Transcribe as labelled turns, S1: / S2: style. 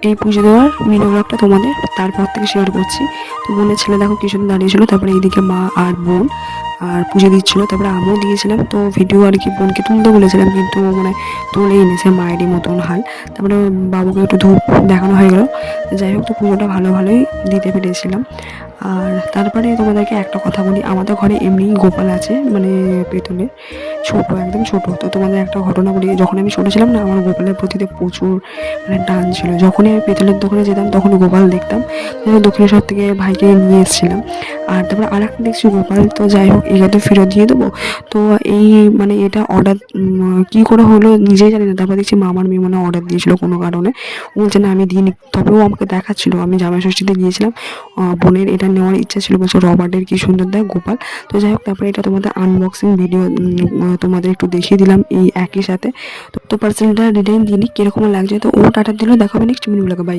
S1: এই পুজো দেওয়ার মিনি ব্লগটা তোমাদের তারপর থেকে শেয়ার করছি। তো বোনের ছেলে দেখো কিছু দাঁড়িয়েছিল, তারপরে এইদিকে মা আর বোন আর পুজো দিচ্ছিলো, তারপরে আমিও দিয়েছিলাম। তো ভিডিও আর কি বোনকে তুলতে বলেছিলাম, কিন্তু মানে তুলেই এনেছে মায়েরই মতন হাল। তারপরে বাবুকে একটু ধূপ দেখানো হয়ে গেলো। যাই হোক, তো পুজোটা ভালোই দিতে পেরেছিলাম। আর তারপরে তোমাদেরকে একটা কথা বলি, আমাদের ঘরে এমনি গোপাল আছে, মানে পেতলের ছোটো, একদম ছোটো। তো তোমাদের একটা ঘটনা বলি, যখন আমি ছোটো ছিলাম না, আমার গোপালের প্রতিতে প্রচুর মানে টান ছিল। যখনই আমি পেতলের দোকানে যেতাম তখনই গোপাল দেখতাম। দক্ষিণেশ্বর থেকে ভাইকে নিয়ে এসেছিলাম। আর তারপরে আর একটা দেখছি গোপাল। তো যাই হোক, এটা তো ফেরত দিয়ে দেবো। তো এই মানে এটা অর্ডার কী করে হলো নিজেই জানি না। তারপর দেখছি মামার মেয়ে মানে অর্ডার দিয়েছিলো কোনো কারণে। ও বলছে না আমি দিইনি, তবে ও আমাকে দেখাচ্ছিলো। আমি জামাই ষষ্ঠীতে গিয়েছিলাম, বোনের এটা নেওয়ার ইচ্ছা ছিল, বলছে রবার্টের কী সুন্দর দেয় গোপাল। তো যাই হোক, তারপরে এটা তোমাদের আনবক্সিং ভিডিও তোমাদের একটু দেখিয়ে দিলাম এই একই সাথে। তো পার্সেলটা রিটার্ন দিইনি, কীরকম লাগছে। তো ও টাটা দিল, দেখাবে নেক্সট ভিডিও। বাই।